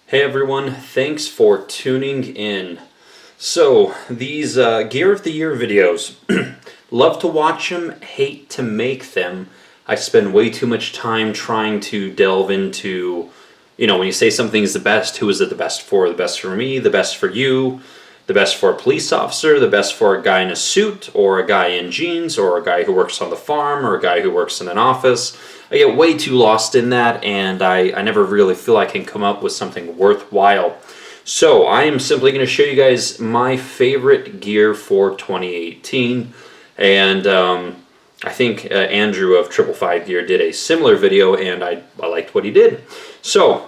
Hey everyone, thanks for tuning in. So, these Gear of the Year videos, love to watch them, hate to make them. I spend way too much time trying to delve into, when you say something is the best, who is it the best for? The best for me, the best for you, the best for a police officer, the best for a guy in a suit, or a guy in jeans, or a guy who works on the farm, or a guy who works in an office. I get way too lost in that, and I never really feel I can come up with something worthwhile. So I am simply going to show you guys my favorite gear for 2018, and I think Andrew of 555 Gear did a similar video, and I liked what he did. So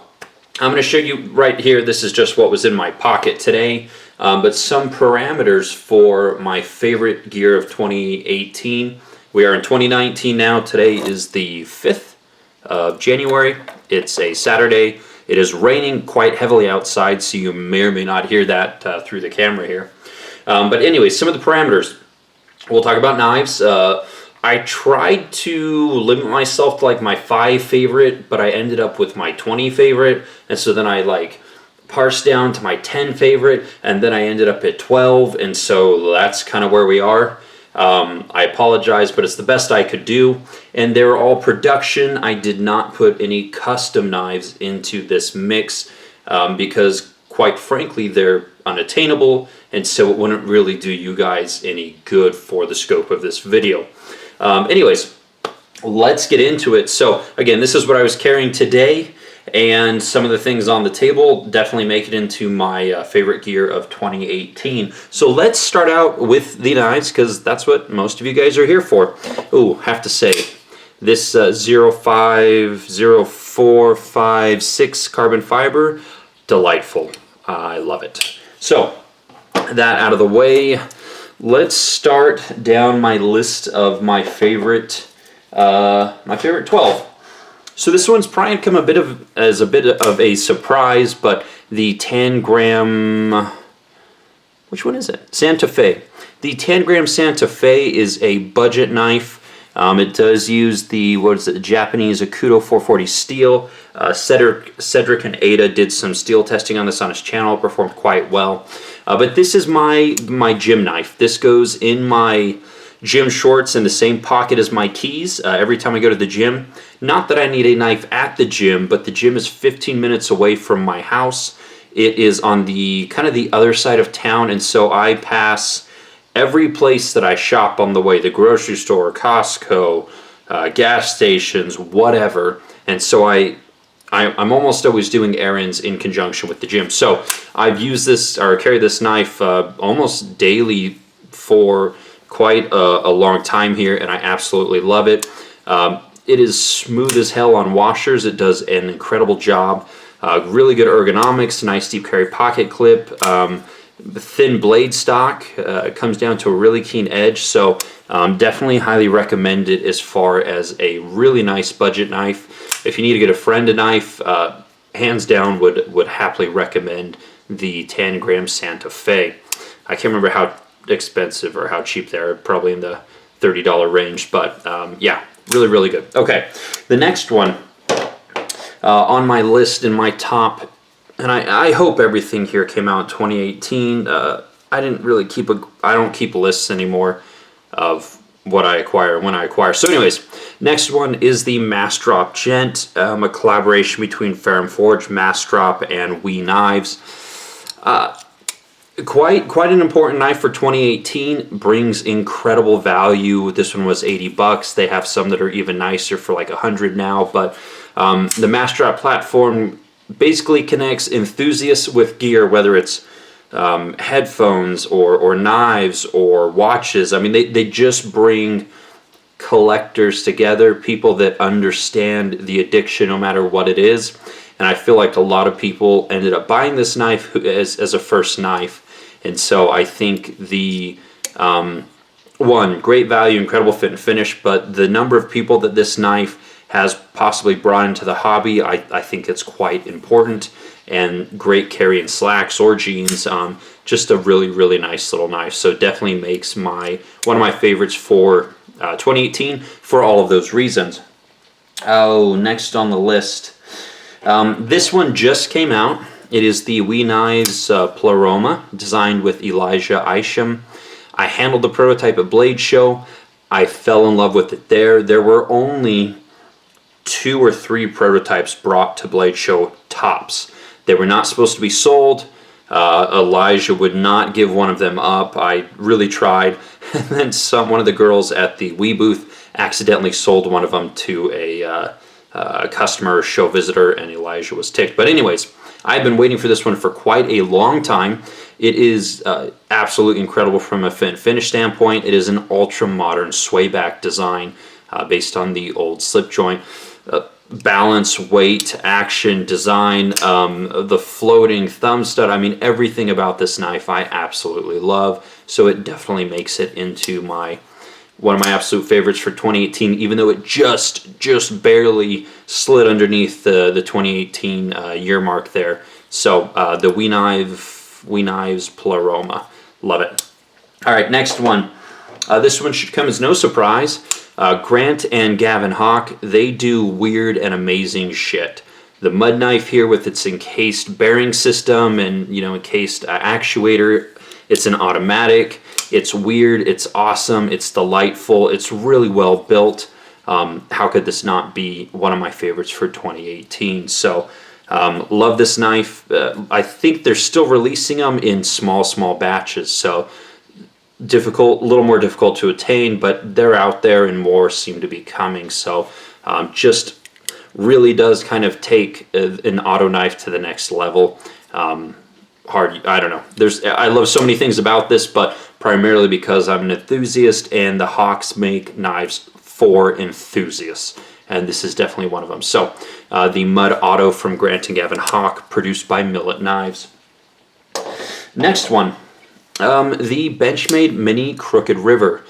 I'm going to show you right here, this is just what was in my pocket today, but some parameters for my favorite gear of 2018. We are in 2019 now. Today is the 5th of January. It's a Saturday. It is raining quite heavily outside, so you may or may not hear that through the camera here. But anyway, some of the parameters. We'll talk about knives. I tried to limit myself to like my 5 favorite, but I ended up with my 20 favorite, and so then I parsed down to my 10 favorite, and then I ended up at 12, and so that's kind of where we are. I apologize, but it's the best I could do, and they're all production. I did not put any custom knives into this mix because, quite frankly, they're unattainable, and so it wouldn't really do you guys any good for the scope of this video. Anyways, let's get into it. So, again, this is what I was carrying today, and some of the things on the table definitely make it into my favorite gear of 2018. So let's start out with the knives, because that's what most of you guys are here for. Ooh, have to say, this 050456 carbon fiber, delightful. I love it. So, that out of the way, let's start down my list of my favorite 12. So this one's probably come as a bit of a surprise, but the 10-gram, which one is it? Santa Fe. The 10-gram Santa Fe is a budget knife. It does use the Japanese Akuto 440 steel. Cedric and Ada did some steel testing on this on his channel. It performed quite well. But this is my gym knife. This goes in my gym shorts in the same pocket as my keys every time I go to the gym. Not that I need a knife at the gym, but the gym is 15 minutes away from my house. It is on the kind of the other side of town, and so I pass every place that I shop on the way, the grocery store, Costco, gas stations, whatever, and so I'm almost always doing errands in conjunction with the gym. So I've used this, or carried this knife almost daily for quite a long time here, and I absolutely love it. It is smooth as hell on washers. It does an incredible job. Really good ergonomics, nice deep carry pocket clip, thin blade stock. It comes down to a really keen edge, so definitely highly recommend it as far as a really nice budget knife. If you need to get a friend a knife, hands down would happily recommend the 10-gram Santa Fe. I can't remember how expensive or how cheap they're, probably in the $30 range, but yeah, really good. Okay, the next one on my list in my top, and I hope everything here came out in 2018. I don't keep lists anymore of what I acquire and when I acquire. So anyways, next one is the Massdrop Gent, a collaboration between Ferrum Forge, Massdrop, and We Knives. Quite an important knife for 2018, brings incredible value. This one was $80. They have some that are even nicer for like $100 now, but the Massdrop platform basically connects enthusiasts with gear, whether it's headphones or knives or watches. I mean, they just bring collectors together, people that understand the addiction no matter what it is. And I feel like a lot of people ended up buying this knife as a first knife. And so I think the one, great value, incredible fit and finish, but the number of people that this knife has possibly brought into the hobby, I think it's quite important, and great carry in slacks or jeans. Just a really nice little knife. So definitely makes one of my favorites for 2018 for all of those reasons. Oh, next on the list, this one just came out. It is the We Knives Pleroma, designed with Elijah Isham. I handled the prototype at Blade Show. I fell in love with it there. There were only 2 or 3 prototypes brought to Blade Show tops. They were not supposed to be sold. Elijah would not give one of them up. I really tried. And then one of the girls at the Wii booth accidentally sold one of them to a customer show visitor, and Elijah was ticked. But anyways, I've been waiting for this one for quite a long time. It is absolutely incredible from a fit and finish standpoint. It is an ultra-modern swayback design based on the old slip joint. Balance, weight, action, design, the floating thumb stud. I mean, everything about this knife I absolutely love. So it definitely makes it into one of my absolute favorites for 2018, even though it just barely slid underneath the 2018 year mark there. So the We Knives Pleroma. Love it. All right, next one. This one should come as no surprise. Grant and Gavin Hawke, they do weird and amazing shit. The mud knife here with its encased bearing system and, encased actuator. It's an automatic. It's weird. It's awesome. It's delightful. It's really well built. How could this not be one of my favorites for 2018? So, love this knife. I think they're still releasing them in small batches. So, a little more difficult to attain, but they're out there and more seem to be coming. So just really does kind of take an auto knife to the next level. I don't know. I love so many things about this, but primarily because I'm an enthusiast, and the Hawks make knives for enthusiasts, and this is definitely one of them. So the Mud Auto from Grant and Gavin Hawke, produced by Millet Knives. Next one. The Benchmade Mini Crooked River.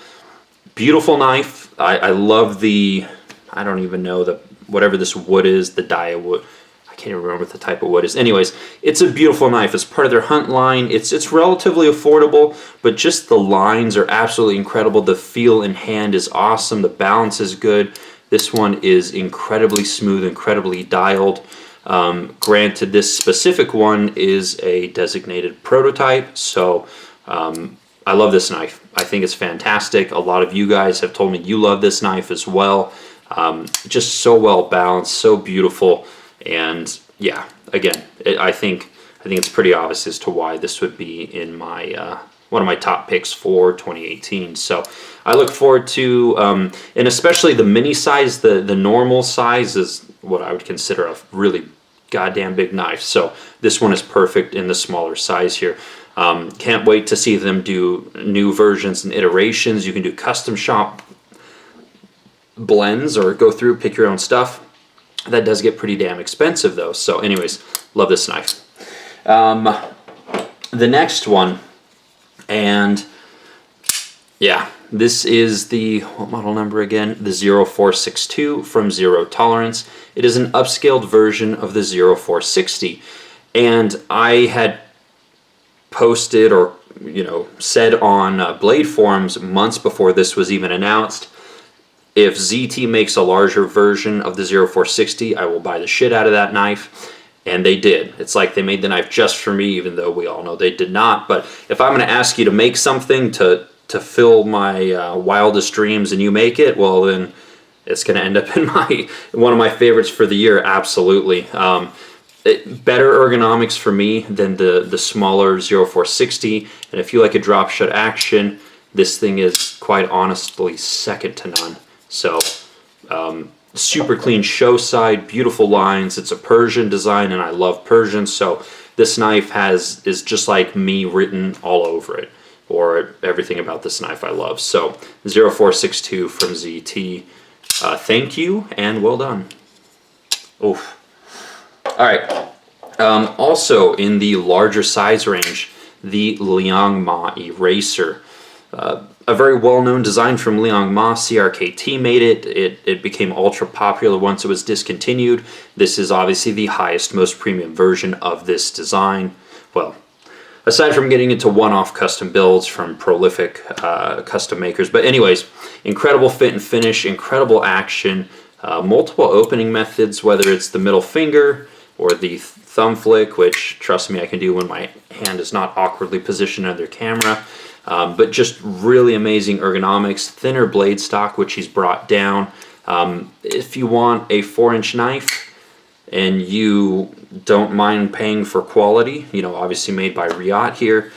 Beautiful knife. I love I don't even know, whatever this wood is, the dia wood. I can't even remember what the type of wood is. Anyways, it's a beautiful knife. It's part of their hunt line. It's relatively affordable, but just the lines are absolutely incredible. The feel in hand is awesome. The balance is good. This one is incredibly smooth, incredibly dialed. Granted, this specific one is a designated prototype, so I love this knife. I think it's fantastic. A lot of you guys have told me you love this knife as well. Just so well balanced, so beautiful, and yeah, again, I think it's pretty obvious as to why this would be in my one of my top picks for 2018. So I look forward to, and especially the mini size. The normal size is what I would consider a really goddamn big knife. So this one is perfect in the smaller size here. Can't wait to see them do new versions and iterations. You can do custom shop blends or go through, pick your own stuff. That does get pretty damn expensive though. So anyways, love this knife. The next one, and yeah, this is what model number again? The 0462 from Zero Tolerance. It is an upscaled version of the 0460. And I had posted or said on Blade forums months before this was even announced, if ZT makes a larger version of the 0460, I will buy the shit out of that knife. And they did. It's like they made the knife just for me, even though we all know they did not. But if I'm going to ask you to make something to fill my wildest dreams and you make it, well then it's going to end up in one of my favorites for the year, absolutely. Better ergonomics for me than the smaller 0460, and if you like a drop shot action, this thing is quite honestly second to none. So super clean show side, beautiful lines. It's a Persian design, and I love Persian, so this knife is just like me written all over it, or everything about this knife I love. So 0462 from ZT, thank you and well done. Oof. All right, also in the larger size range, the Liang Ma Eraser. A very well-known design from Liang Ma. CRKT made it. It became ultra popular once it was discontinued. This is obviously the highest, most premium version of this design. Well, aside from getting into one-off custom builds from prolific custom makers. But anyways, incredible fit and finish, incredible action, multiple opening methods, whether it's the middle finger, or the thumb flick, which trust me I can do when my hand is not awkwardly positioned under camera. But just really amazing ergonomics, thinner blade stock, which he's brought down. If you want a 4-inch knife and you don't mind paying for quality, you know, obviously made by Reata here,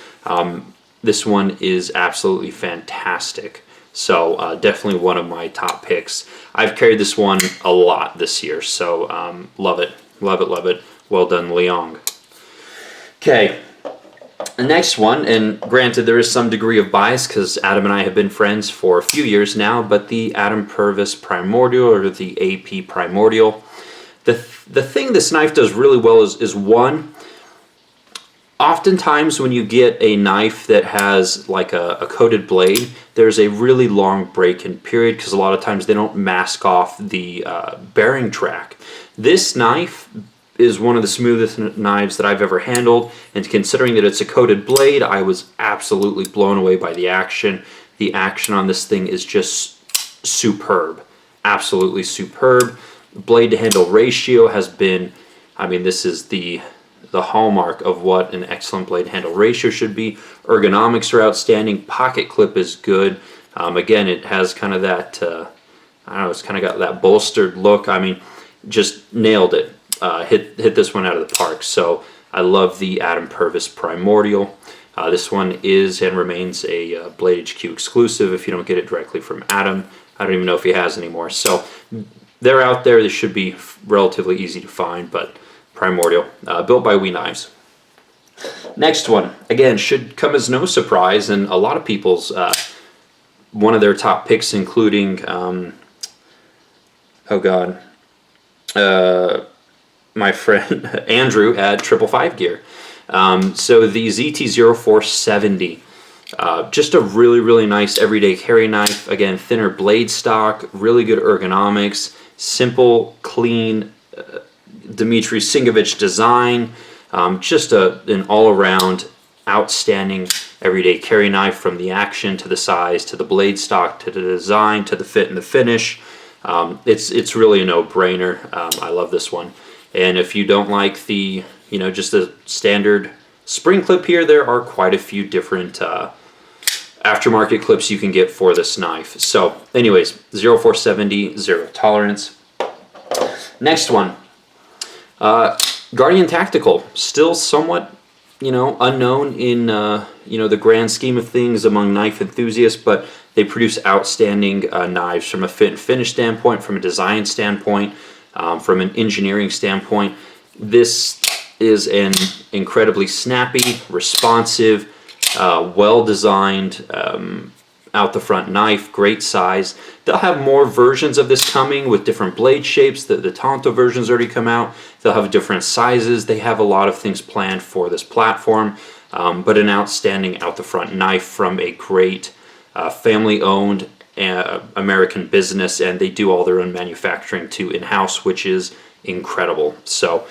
this one is absolutely fantastic. So definitely one of my top picks. I've carried this one a lot this year, so love it, love it, love it. Well done, Leong. Okay, the next one, and granted there is some degree of bias because Adam and I have been friends for a few years now, but the Adam Purvis Primordial, or the AP Primordial. The thing this knife does really well is one, oftentimes when you get a knife that has like a coated blade, there's a really long break-in period because a lot of times they don't mask off the bearing track. This knife is one of the smoothest knives that I've ever handled, and considering that it's a coated blade, I was absolutely blown away by the action. The action on this thing is just superb, absolutely superb. Blade to handle ratio has been, I mean, this is the hallmark of what an excellent blade handle ratio should be. Ergonomics are outstanding. Pocket clip is good. Again, it has kind of that, I don't know, it's kind of got that bolstered look. I mean, just nailed it. Hit this one out of the park. So I love the Adam Purvis Primordial. This one is and remains a Blade HQ exclusive if you don't get it directly from Adam. I don't even know if he has anymore. So they're out there. They should be relatively easy to find, but Primordial, built by We Knives. Next one, again, should come as no surprise, and a lot of people's, one of their top picks, including, oh God, my friend Andrew at 555 Gear. So the ZT-0470, just a really, really nice everyday carry knife. Again, thinner blade stock, really good ergonomics, simple, clean, Dmitry Singovich design. Just an all-around outstanding everyday carry knife, from the action to the size to the blade stock to the design to the fit and the finish. It's really a no-brainer. I love this one. And if you don't like the, you know, just the standard spring clip here, there are quite a few different aftermarket clips you can get for this knife. So anyways, 0470, zero tolerance. Next one, Guardian Tactical, still somewhat, you know, unknown in, you know, the grand scheme of things among knife enthusiasts, but they produce outstanding knives from a fit and finish standpoint, from a design standpoint, from an engineering standpoint. This is an incredibly snappy, responsive, well-designed, out the front knife, great size. They'll have more versions of this coming with different blade shapes. The Tonto version's already come out. They'll have different sizes. They have a lot of things planned for this platform, but an outstanding out the front knife from a great family-owned American business, and they do all their own manufacturing too in-house, which is incredible. So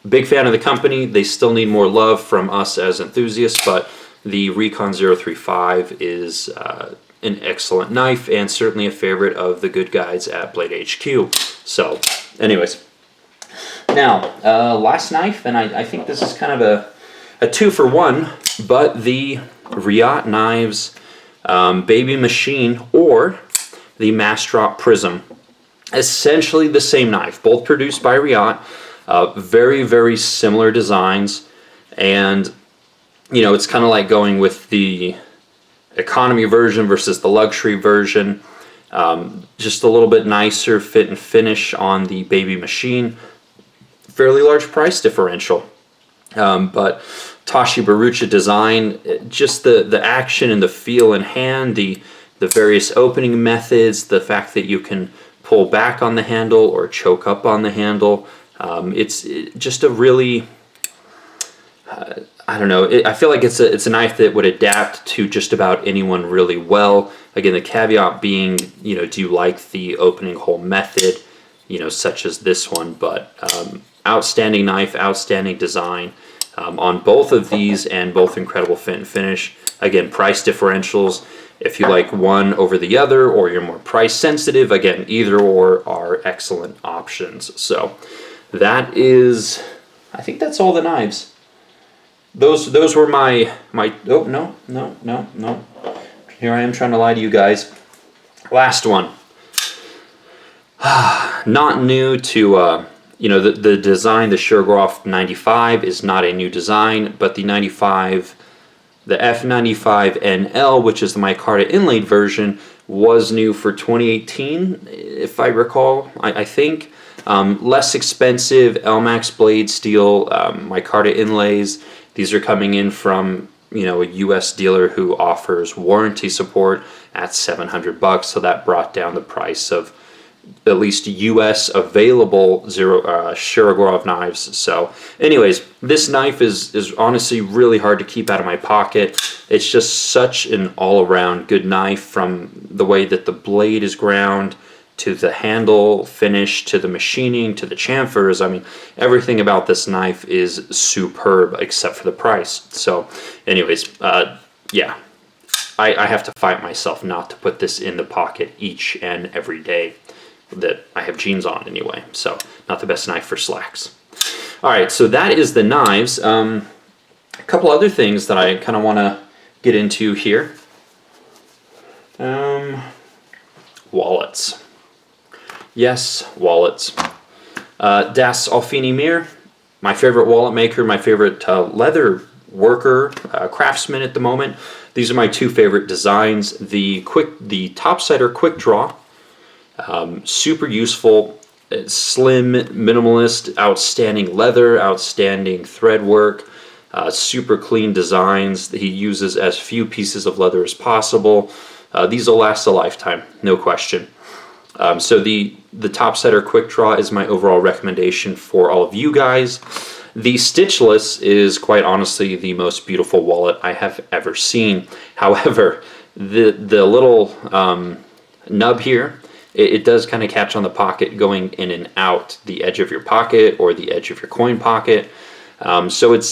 big fan of the company. They still need more love from us as enthusiasts, but the Recon 035 is an excellent knife and certainly a favorite of the good guys at Blade HQ. So anyways, now last knife, and I think this is kind of a 2-for-1, but the Reata Knives Baby Machine, or the Mastrop Prism. Essentially the same knife, both produced by Reata, very, very similar designs, and you know, it's kind of like going with the economy version versus the luxury version. Just a little bit nicer fit and finish on the Baby Machine. Fairly large price differential. But Tashi Barucha design, just the action and the feel in hand, the various opening methods, the fact that you can pull back on the handle or choke up on the handle. It's just a really, I don't know, I feel like it's a knife that would adapt to just about anyone really well. Again, the caveat being, you know, do you like the opening hole method, you know, such as this one, but outstanding knife, outstanding design on both of these, and both incredible fit and finish. Again, price differentials, if you like one over the other, or you're more price sensitive, again, either or are excellent options. So that is, I think that's all the knives. Those were my, oh, no. Here I am trying to lie to you guys. Last one. Not new to, you know, the design, the Shurgroff 95 is not a new design, but the 95, the F95NL, which is the micarta inlaid version, was new for 2018, if I recall, I think. Less expensive Elmax blade steel, micarta inlays. These are coming in from, you know, a US dealer who offers warranty support at $700, so that brought down the price of at least US available Shurgroff knives. So anyways, this knife is honestly really hard to keep out of my pocket. It's just such an all-around good knife, from the way that the blade is ground to the handle finish to the machining to the chamfers. I mean, everything about this knife is superb except for the price. So anyways, yeah, I have to fight myself not to put this in the pocket each and every day that I have jeans on anyway. So not the best knife for slacks. All right, so that is the knives. A couple other things that I kind of want to get into here. Wallets. Yes, wallets. Das Alfini Mir, my favorite wallet maker, my favorite leather worker, craftsman at the moment. These are my two favorite designs. The Topsider Quick Draw, super useful, slim, minimalist, outstanding leather, outstanding thread work, super clean designs. He uses as few pieces of leather as possible. These will last a lifetime, no question. So the Topsider Quick Draw is my overall recommendation for all of you guys. The Stitchless is quite honestly the most beautiful wallet I have ever seen. However, the little nub here, it does kind of catch on the pocket going in and out the edge of your pocket or the edge of your coin pocket. So it's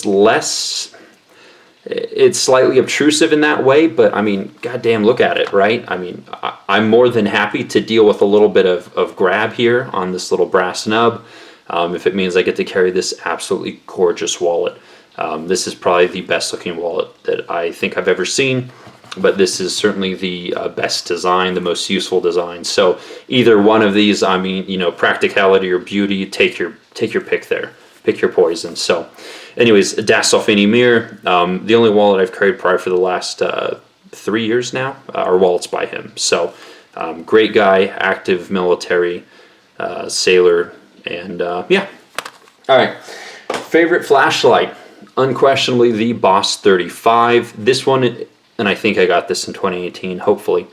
slightly obtrusive in that way, but I mean, goddamn, look at it, right? I mean, I'm more than happy to deal with a little bit of grab here on this little brass nub, if it means I get to carry this absolutely gorgeous wallet. This is probably the best looking wallet that I think I've ever seen, but this is certainly the best design, the most useful design. So either one of these, I mean, you know, practicality or beauty, take your pick there. Pick your poison. So anyways, Das Alfini Mir, the only wallet I've carried probably for the last 3 years now are wallets by him. So great guy, active military, sailor, and yeah. All right, favorite flashlight, unquestionably the Boss 35. This one, and I think I got this in 2018, hopefully.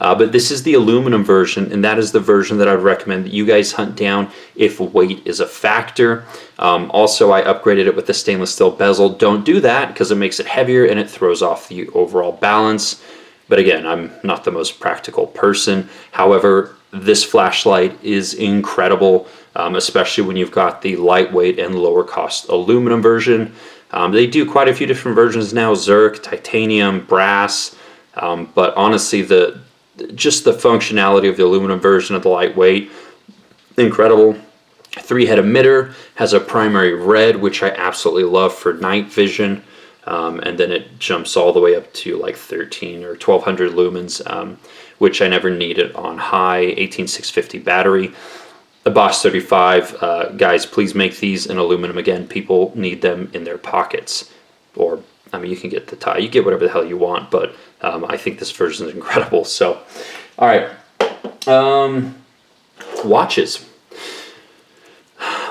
But this is the aluminum version, and that is the version that I would recommend that you guys hunt down if weight is a factor. Also, I upgraded it with the stainless steel bezel. Don't do that because it makes it heavier and it throws off the overall balance. But again, I'm not the most practical person. However, this flashlight is incredible, especially when you've got the lightweight and lower cost aluminum version. They do quite a few different versions now, Zirc, titanium, brass, but honestly, just the functionality of the aluminum version of the lightweight, incredible. 3-head emitter, has a primary red, which I absolutely love for night vision, and then it jumps all the way up to like 13 or 1200 lumens, which I never needed on high 18650 battery. The Boss 35, guys, please make these in aluminum again. People need them in their pockets, or I mean, you can get the tie, you get whatever the hell you want, but I think this version is incredible. So, all right, watches.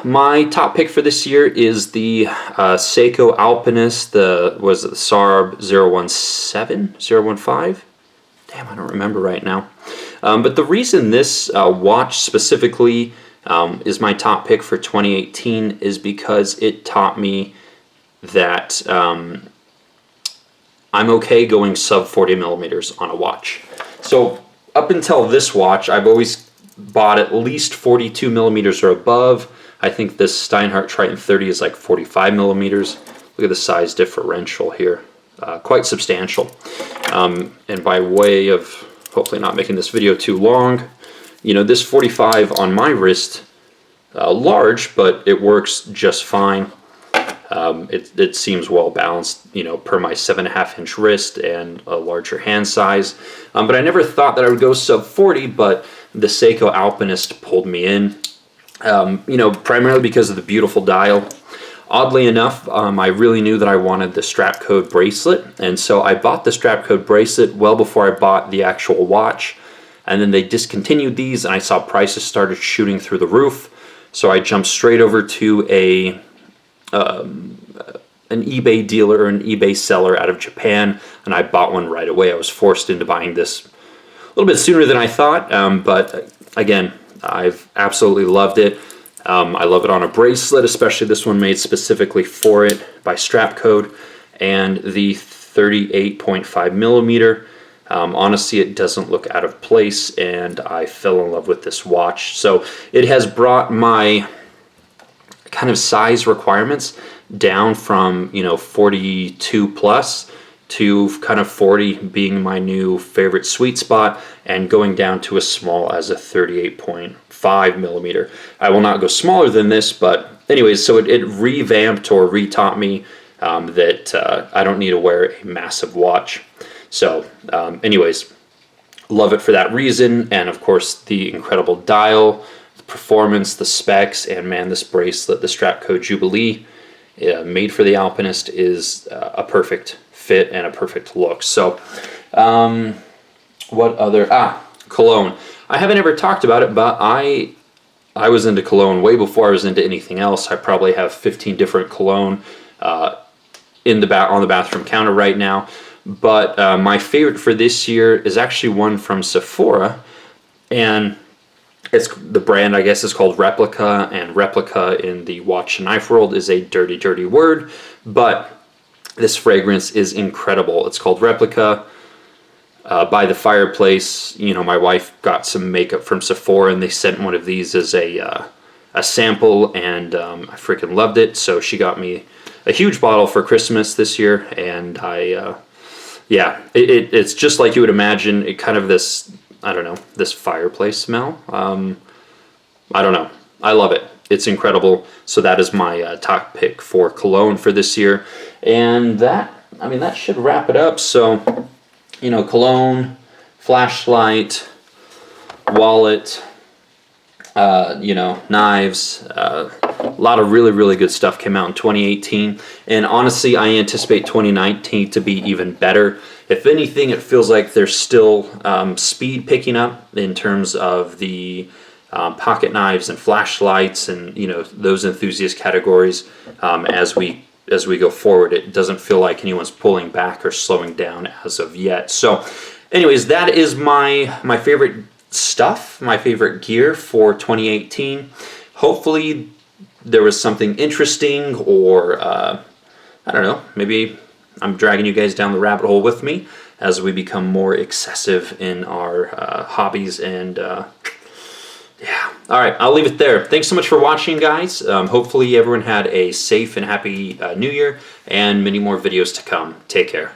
My top pick for this year is the Seiko Alpinist, the Sarb 017, 015? Damn, I don't remember right now. But the reason this watch specifically is my top pick for 2018 is because it taught me that I'm okay going sub 40 millimeters on a watch. So up until this watch, I've always bought at least 42 millimeters or above. I think this Steinhardt Triton 30 is like 45 millimeters. Look at the size differential here. Quite substantial. And by way of hopefully not making this video too long, you know, this 45 on my wrist large, but it works just fine. It seems well balanced, you know, per my 7.5-inch wrist and a larger hand size. But I never thought that I would go sub 40, but the Seiko Alpinist pulled me in, you know, primarily because of the beautiful dial. Oddly enough, I really knew that I wanted the strap code bracelet, and so I bought the strap code bracelet well before I bought the actual watch, and then they discontinued these, and I saw prices started shooting through the roof, so I jumped straight over to an eBay dealer or an eBay seller out of Japan, and I bought one right away. I was forced into buying this a little bit sooner than I thought, but again, I've absolutely loved it. I love it on a bracelet, especially this one made specifically for it by strap code, and the 38.5 millimeter. Honestly, it doesn't look out of place, and I fell in love with this watch. So it has brought my kind of size requirements down from, you know, 42 plus to kind of 40 being my new favorite sweet spot, and going down to as small as a 38.5 millimeter. I will not go smaller than this, but anyways, so it revamped or retaught me that I don't need to wear a massive watch. So anyways, love it for that reason, and of course the incredible dial, the performance, the specs, and man, this bracelet, the strap code Jubilee, made for the Alpinist, is a perfect fit and a perfect look. So what other, Cologne. I haven't ever talked about it, but I was into Cologne way before I was into anything else. I probably have 15 different Cologne on the bathroom counter right now. But my favorite for this year is actually one from Sephora, and it's the brand, I guess, is called Replica, and replica in the watch and knife world is a dirty, dirty word, but this fragrance is incredible. It's called Replica. By the fireplace, you know, my wife got some makeup from Sephora, and they sent one of these as a sample, and I freaking loved it. So she got me a huge bottle for Christmas this year, and yeah, it's just like you would imagine. It kind of this, I don't know, this fireplace smell. I don't know. I love it. It's incredible. So that is my top pick for Cologne for this year. And that, I mean, that should wrap it up. So, you know, Cologne, flashlight, wallet, you know, knives, a lot of really, really good stuff came out in 2018. And honestly, I anticipate 2019 to be even better. If anything, it feels like there's still speed picking up in terms of the pocket knives and flashlights and, you know, those enthusiast categories. As we go forward, it doesn't feel like anyone's pulling back or slowing down as of yet. So anyways, that is my favorite stuff, my favorite gear for 2018. Hopefully there was something interesting, or I don't know, maybe I'm dragging you guys down the rabbit hole with me as we become more excessive in our hobbies, and yeah. All right, I'll leave it there. Thanks so much for watching, guys. Hopefully everyone had a safe and happy New Year, and many more videos to come. Take care.